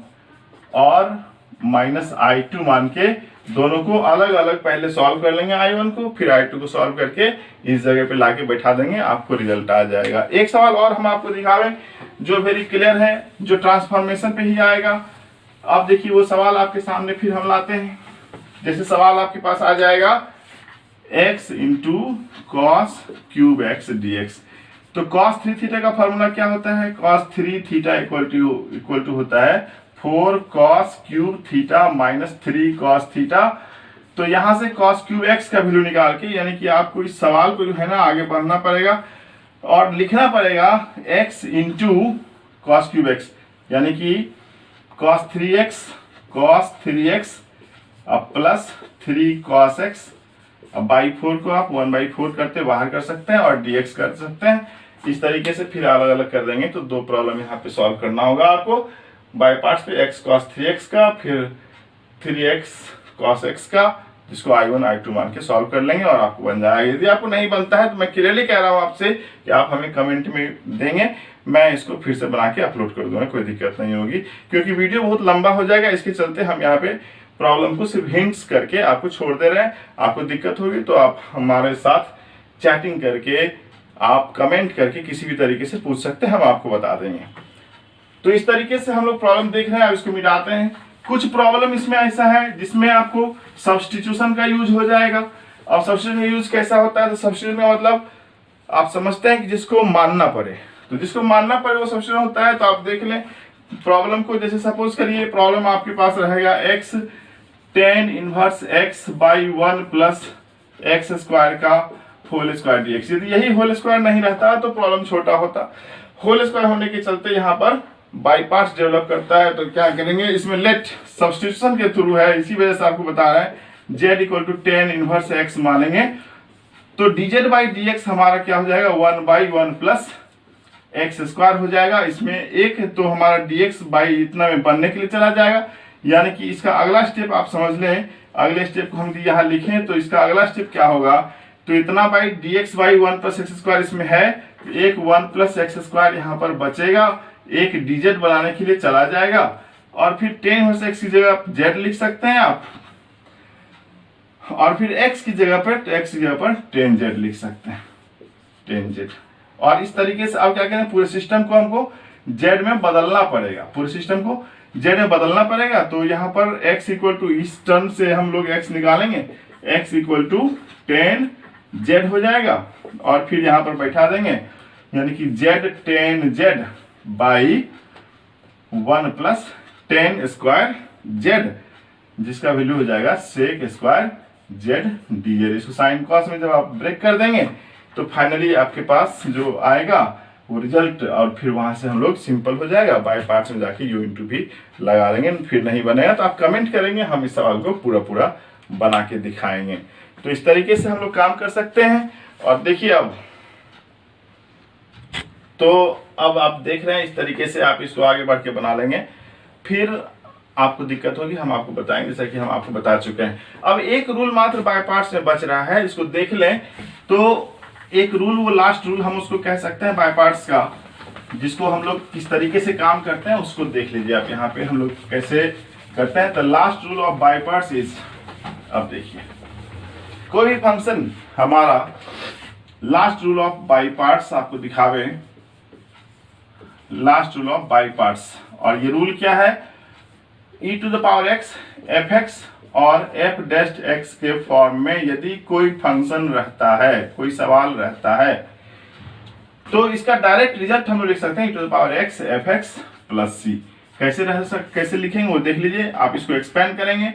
Speaker 1: और माइनस I2 मान के दोनों को अलग अलग पहले सॉल्व कर लेंगे, I1 को, फिर I2 को सॉल्व करके इस जगह पे लाके बैठा देंगे, आपको रिजल्ट आ जाएगा। एक सवाल और हम आपको दिखावें जो वेरी क्लियर है, जो ट्रांसफॉर्मेशन पे ही आएगा। अब देखिए वो सवाल आपके सामने फिर हम लाते हैं। जैसे सवाल आपके पास आ जाएगा x into cos cube x dx। तो cos 3 थीटा का फॉर्मूला क्या होता है, cos 3 थीटा इक्वल टू होता है 4 cos cube theta minus 3 cos theta. तो यहां से cos क्यूब x का वैल्यू निकाल के, यानी कि आपको इस सवाल को जो है ना आगे बढ़ना पड़ेगा और लिखना पड़ेगा x into cos cube x, यानी कि cos 3x अब प्लस 3 cos x, अब बाई 4 को आप 1/4 करते बाहर कर सकते हैं और dx कर सकते हैं। इस तरीके से फिर अलग अलग कर देंगे तो दो प्रॉब्लम यहाँ पे सॉल्व करना होगा आपको। बाई पार्ट्स पे x cos 3x का, फिर 3x cos x का, जिसको I1 I2 मान के सॉल्व कर लेंगे और आपको बन जाएगा। यदि आपको नहीं बनता है तो मैं क्लियरली कह रहा हूँ आपसे कि आप हमें कमेंट में देंगे, मैं इसको फिर से बना के अपलोड कर दूंगा, कोई दिक्कत नहीं होगी, क्योंकि वीडियो बहुत लंबा हो जाएगा। इसके चलते हम यहाँ पे प्रॉब्लम को सिर्फ हिंट्स करके आपको छोड़ दे रहे हैं। आपको दिक्कत होगी तो आप हमारे साथ चैटिंग करके, आप कमेंट करके किसी भी तरीके से पूछ सकते हैं, हम आपको बता देंगे। तो इस तरीके से हम लोग प्रॉब्लम देख रहे हैं, अब इसको मिटाते हैं। कुछ प्रॉब्लम इसमें ऐसा है जिसमें आपको सब्स्टिट्यूशन का यूज हो जाएगा। और सब्स्टिट्यूशन का यूज कैसा होता है, तो सब्स्टिट्यूशन का मतलब आप समझते हैं कि जिसको मानना पड़े, तो जिसको मानना पड़े वो सब्स्टिट्यूशन होता है। तो आप देख लें प्रॉब्लम को, जैसे सपोज करिए प्रॉब्लम आपके पास रहेगा x tan inverse x by 1 plus x square का होल स्क्वायर dx। यदि यही होल स्क्वायर नहीं रहता तो प्रॉब्लम छोटा होता। होल स्क्वायर होने के चलते यहाँ पर बाई पार्ट्स डेवलप करता है। तो क्या करेंगे, इसमें लेट सब्स्टिट्यूशन के थ्रू है, इसी वजह से आपको बता रहा है z equal to tan inverse x मानेंगे तो dz बाई dx हमारा क्या हो जाएगा 1/1 प्लस एक्स स्क्वायर हो जाएगा। इसमें एक तो हमारा dx बाई इतना में बनने के लिए चला जाएगा, यानी कि इसका अगला स्टेप आप समझ लें। अगले स्टेप को हम यहाँ लिखें तो इसका अगला स्टेप क्या होगा, तो इतना by dx by 1 plus x square इसमें है, एक 1 प्लस एक्स स्क्वायर यहाँ पर बचेगा, एक dz बनाने के लिए चला जाएगा और फिर tan इनवर्स x की जगह z लिख सकते हैं आप, और फिर x की जगह पर tan z लिख सकते हैं, tan z। और इस तरीके से अब क्या करें, पूरे सिस्टम को हमको z में बदलना पड़ेगा, पूरे सिस्टम को z में बदलना पड़ेगा। तो यहाँ पर x इक्वल टू, इस टर्म से हम लोग x निकालेंगे, x equal to tan z हो जाएगा और फिर यहाँ पर बैठा देंगे, यानी कि z tan z by 1 plus tan square z, जिसका वैल्यू हो जाएगा sec स्क्वायर z dz। इसको साइन कॉस में जब आप ब्रेक कर देंगे तो फाइनली आपके पास जो आएगा वो रिजल्ट, और फिर वहां से हम लोग सिंपल हो जाएगा, बाय पार्ट्स में जाके u इंटू भी लगा देंगे। फिर नहीं बनेगा तो आप कमेंट करेंगे, हम इस सवाल को पूरा पूरा बना के दिखाएंगे। तो इस तरीके से हम लोग काम कर सकते हैं। और देखिए अब आप देख रहे हैं, इस तरीके से आप इसको आगे बढ़ के बना लेंगे। फिर आपको दिक्कत होगी, हम आपको बताएंगे, जैसा कि हम आपको बता चुके हैं। अब एक रूल मात्र बाय पार्ट्स में बच रहा है, इसको देख लें। तो एक रूल, वो लास्ट रूल हम उसको कह सकते हैं बाय पार्ट्स का, जिसको हम लोग किस तरीके से काम करते हैं उसको देख लीजिए आप। यहाँ पे हम लोग कैसे करते हैं, तो last rule of by parts is, अब देखिए कोई भी फंक्शन हमारा last rule of by parts आपको दिखावे, last rule of by parts. और ये रूल क्या है, e to the power x f(x) और f डैश x के फॉर्म में यदि कोई फंक्शन रहता है, कोई सवाल रहता है, तो इसका डायरेक्ट रिजल्ट हम लोग लिख सकते हैं e to the power x f(x) plus c। कैसे लिखेंगे वो देख लीजिए। आप इसको एक्सपेंड करेंगे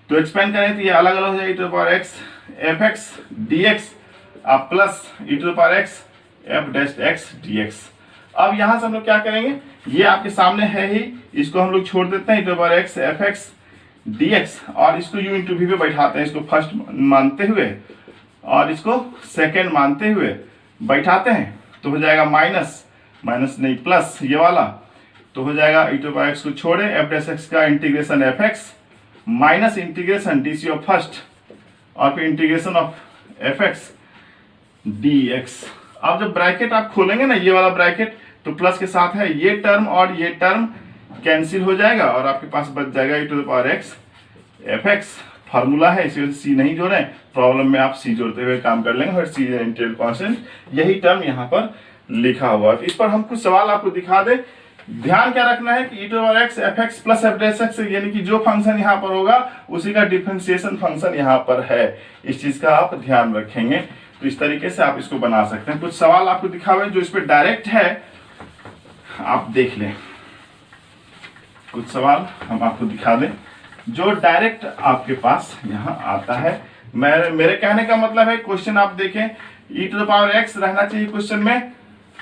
Speaker 1: तो एक्सपेंड करेंगे तो ये अलग अलग हो जाएगा, e to the power x f(x) dx आप plus e to the power x f dash x dx। अब यहां से हम लोग क्या करेंगे, ये आपके सामने है ही, इसको हम लोग छोड़ देते हैं e to the power x f(x) dx और इसको u इंटू v पे बैठाते हैं, इसको फर्स्ट मानते हुए और इसको सेकेंड मानते हुए बैठाते हैं, तो हो जाएगा माइनस नहीं प्लस ये वाला, तो हो जाएगा e to the power x को छोड़े f डैश x का integration f(x) minus integration dc of first और फिर इंटीग्रेशन ऑफ f(x) dx। अब जब ब्रैकेट आप खोलेंगे ना, ये वाला ब्रैकेट, तो प्लस के साथ है ये टर्म और ये टर्म कैंसिल हो जाएगा और आपके पास बच जाएगा e to the power x f(x) formula है, इसी वजह से c नहीं जोड़े, प्रॉब्लम में आप c जोड़ते हुए काम कर लेंगे। और c इंटीग्रल कांस्टेंट, यही टर्म यहाँ पर लिखा हुआ है। तो इस पर हम कुछ सवाल आपको दिखा दे। ध्यान क्या रखना है कि e to the power x f(x) plus f dash x, यानी कि जो फंक्शन यहाँ पर होगा उसी का डिफरेंशिएशन फंक्शन यहाँ पर है, इस चीज का आप ध्यान रखेंगे। तो इस तरीके से आप इसको बना सकते हैं। कुछ सवाल आपको दिखावे जो इस पे डायरेक्ट है, आप देख लें। कुछ सवाल हम आपको दिखा दें जो डायरेक्ट आपके पास यहाँ आता है। मेरे कहने का मतलब है क्वेश्चन आप देखें, e⁻x रहना चाहिए क्वेश्चन में,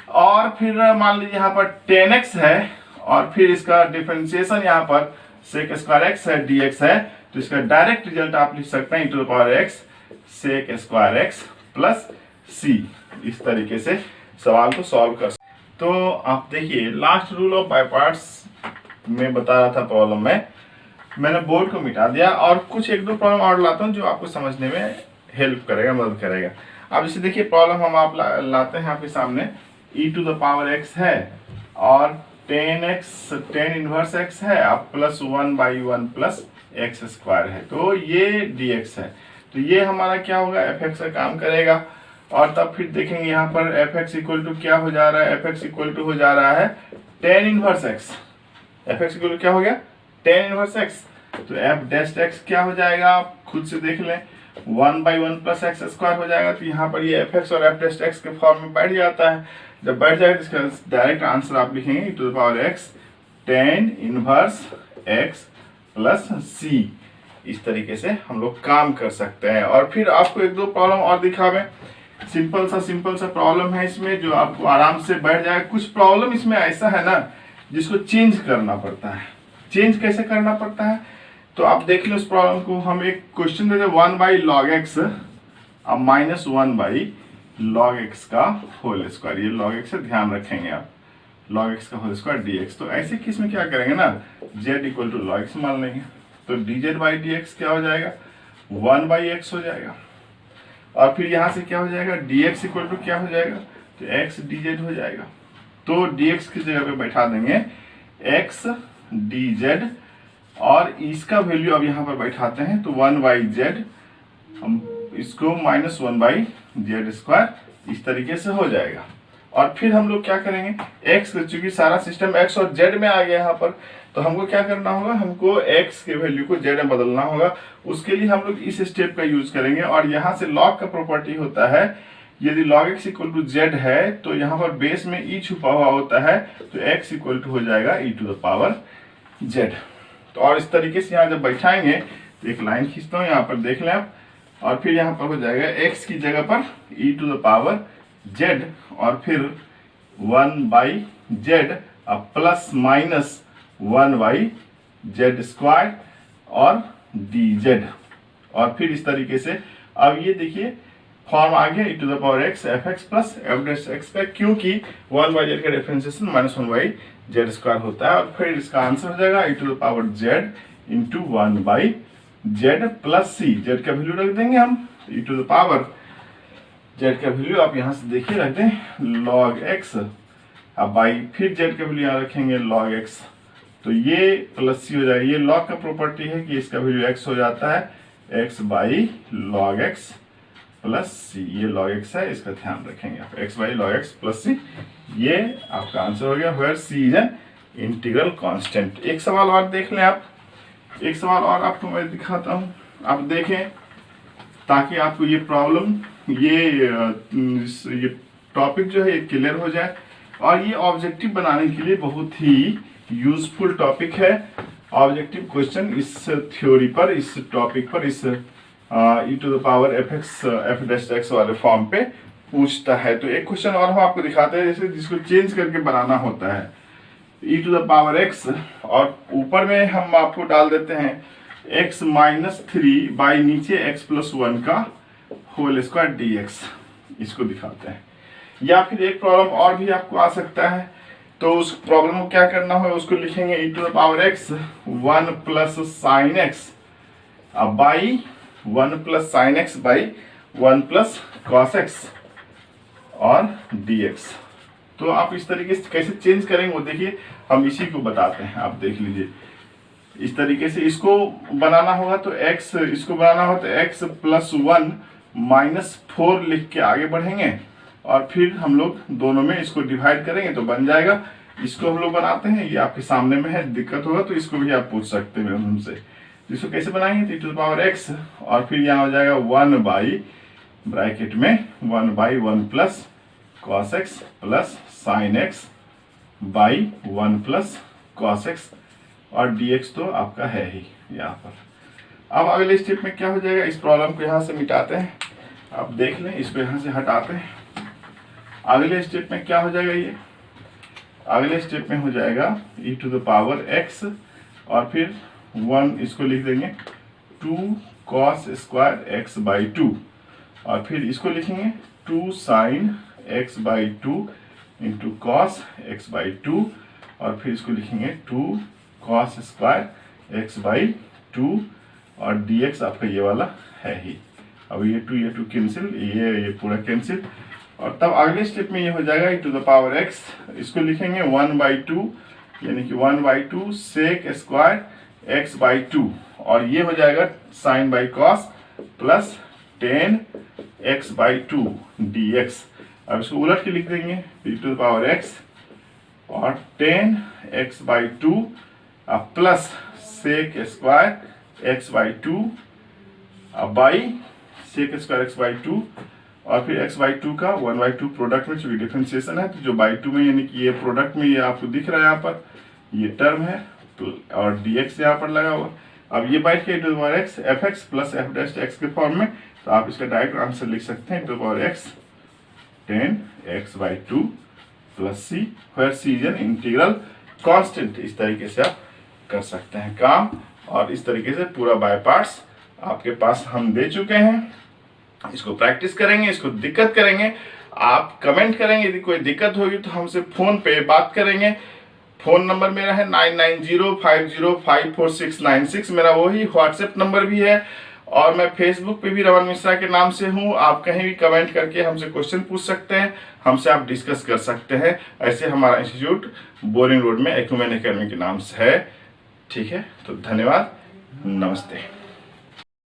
Speaker 1: और फिर मान लीजिए यहाँ पर 10x है, और फिर इसका डिफरेंशिएशन यहाँ पर sec² है, dx है, तो इसका डायरेक्ट रिजल्ट आप लिख सकते हैं e⁻x sec² प्लस c। इस तरीके से सवाल को सॉल्व कर सकते। तो आप देखिए last rule of by parts में बता रहा था प्रॉब्लम में, मैंने बोर्ड को मिटा दिया और कुछ एक दो प्रॉब्लम और लाता हूँ जो आपको समझने में हेल्प करेगा, मदद करेगा। अब जैसे देखिए प्रॉब्लम हम आप लाते हैं आपके सामने, e⁻x है और 10 इनवर्स x है, अब प्लस 1/1 प्लस x² है, तो ये dx है। तो ये हमारा क्या होगा, fx का काम करेगा। और तब फिर देखेंगे यहाँ पर fx इक्वल टू क्या हो जा रहा है, fx इक्वल टू हो जा रहा है 10 inverse x। fx equal to क्या हो गया, 10 इनवर्स x। तो f' क्या हो जाएगा, आप खुद से देख लें, 1/1 प्लस x² हो जाएगा। तो यहाँ पर ये fx और f' के फॉर्म में बैठ जाता है। जब बैठ जाएगा तो इसका डायरेक्ट आंसर आप लिखेंगे e⁻x 10 inverse x plus c। इस तरीके से हम लोग काम कर सकते हैं। और फिर आपको एक दो प्रॉब्लम और दिखावें, सिंपल सा प्रॉब्लम है इसमें जो आपको आराम से बैठ जाएगा। कुछ प्रॉब्लम इसमें ऐसा है ना जिसको चेंज करना पड़ता है। चेंज कैसे करना पड़ता है, तो आप देख लो उस प्रॉब्लम को। हम एक क्वेश्चन देते 1/log x अब माइनस 1/log x का होल स्क्वायर, ये log x से ध्यान रखेंगे आप, log x का होल स्क्वायर dx। तो ऐसे केस में क्या करेंगे ना, z equal to log x मान लेंगे, तो dz/dx क्या हो जाएगा, 1/x हो जाएगा। और फिर यहाँ से क्या हो जाएगा, dx इक्वल टू क्या हो जाएगा, तो x dz हो जाएगा। तो dx की जगह पे बैठा देंगे x dz, और इसका वैल्यू अब यहाँ पर बैठाते हैं तो 1/z, हम इसको माइनस 1/z², इस तरीके से हो जाएगा। और फिर हम लोग क्या करेंगे, x, चूंकि सारा सिस्टम x और z में आ गया यहाँ पर, तो हमको क्या करना होगा, हमको x के वैल्यू को z में बदलना होगा। उसके लिए हम लोग इस स्टेप का यूज करेंगे। और यहाँ से log का प्रॉपर्टी होता है, यदि log x equal to z है तो यहाँ पर बेस में e छुपा हुआ होता है, तो x इक्वल टू हो जाएगा e⁻z। तो और इस तरीके से यहाँ जब बैठाएंगे तो एक लाइन खींचता हूँ, यहाँ पर देख लें आप, और फिर यहाँ पर हो जाएगा x की जगह पर e⁻z, और फिर 1/z अब प्लस माइनस 1/z² और dz। और फिर इस तरीके से अब ये देखिए फॉर्म आ गया e⁻x fx प्लस f' पे, क्योंकि 1/z का डिफरेंशिएशन माइनस 1/z² होता है। और फिर इसका आंसर हो जाएगा e⁻z into 1/z plus c। z का वैल्यू रख देंगे हम, e⁻z का वैल्यू आप यहाँ से देखिए रख दें log x, अब बाई फिर z का वैल्यू यहाँ रखेंगे log x, तो ये प्लस c हो जाएगा। ये log का प्रॉपर्टी है कि इसका वैल्यू x हो जाता है, x/log x प्लस c। ये log x है, इसका ध्यान रखेंगे आप, x/log x प्लस c। ये आपका आंसर हो गया, where c is an integral constant. एक सवाल और देख लें आप, एक सवाल और आपको मैं दिखाता हूँ, आप देखें ताकि आपको ये प्रॉब्लम, ये टॉपिक जो है ये क्लियर हो जाए। और ये ऑब्जेक्टिव बनाने के लिए बहुत ही यूजफुल टॉपिक है। ऑब्जेक्टिव क्वेश्चन इस थ्योरी पर, इस टॉपिक पर, इस e⁻fx f' वाले फॉर्म पे पूछता है। तो एक क्वेश्चन और हम आपको दिखाते हैं, जैसे जिसको चेंज करके बनाना होता है e⁻x, और ऊपर में हम आपको डाल देते हैं x-3 बाई नीचे x+1 का होल स्क्वायर dx। इसको दिखाते हैं। या फिर एक प्रॉब्लम और भी आपको आ सकता है, तो उस प्रॉब्लम को क्या करना होगा, उसको लिखेंगे e⁻x 1 प्लस साइन x अब by 1 plus sign x by 1 plus cos x और dx। तो आप इस तरीके से कैसे चेंज करेंगे वो देखिए, हम इसी को बताते हैं, आप देख लीजिए। इस तरीके से इसको बनाना होगा तो x, इसको बनाना होगा तो x+1 -4 लिख के आगे बढ़ेंगे, और फिर हम लोग दोनों में इसको डिवाइड करेंगे तो बन जाएगा। इसको हम लोग बनाते हैं, ये आपके सामने में है, दिक्कत होगा तो इसको भी आप पूछ सकते हैं हमसे। इसको कैसे बनाएंगे, तो e⁻x और फिर यहाँ हो जाएगा 1/, ब्रैकेट में 1/1 plus cos x plus sine x by 1 plus cos x, और dx तो आपका है ही यहाँ पर। अब अगले स्टेप में क्या हो जाएगा, इस प्रॉब्लम को यहाँ से मिटाते हैं, आप देख लें, इसको यहाँ से हटाते हैं। अगले स्टेप में क्या हो जाएगा, ये अगले स्टेप में हो जाएगा e⁻x और फिर 1 इसको लिख देंगे 2 cos स्क्वायर x बाई 2, और फिर इसको लिखेंगे 2 sin x by 2 into cos x by 2, और फिर इसको लिखेंगे 2 cos स्क्वायर x बाई 2, और dx आपका ये वाला है ही। अब ये 2 कैंसिल, ये पूरा कैंसिल, और तब अगले स्टेप में ये हो जाएगा e⁻x, इसको लिखेंगे 1/2 यानी कि 1/2 sec स्क्वायर x बाई 2, और ये हो जाएगा sine by cos plus 10 x by 2 dx। अब इसको उलट के लिख देंगे e⁻x और 10 x by 2 plus sec square x by 2 by sec square x by 2, और फिर x बाई 2 का 1/2 प्रोडक्ट में, चूंकि डिफरेंशिएशन है तो जो बाई 2 में, यानी कि ये प्रोडक्ट में ये आपको दिख रहा है यहाँ पर, ये टर्म है, और dx यहाँ पर लगा हुआ। अब ये बैठ के e⁻x fx plus f dash x के फॉर्म में, तो आप इसका डायरेक्ट आंसर लिख सकते हैं e⁻x 10x by 2 plus c, where c is an integral constant. इस तरीके से आप कर सकते हैं काम, और इस तरीके से पूरा बाय पार्ट्स आपके पास हम दे चुके हैं। इसको प्रैक्टिस करेंगे, इसको दिक्कत करेंगे, आप कमेंट करेंगे, यदि कोई दिक्कत होगी तो हमसे फोन पे बात करेंगे। फोन नंबर मेरा है 9905054696, मेरा वही व्हाट्सएप नंबर भी है, और मैं फेसबुक पे भी रमन मिश्रा के नाम से हूँ। आप कहीं भी कमेंट करके हमसे क्वेश्चन पूछ सकते हैं, हमसे आप डिस्कस कर सकते हैं। ऐसे हमारा इंस्टीट्यूट बोरिंग रोड में एक्यूमेन एकेडमी के नाम से है। ठीक है, तो धन्यवाद, नमस्ते।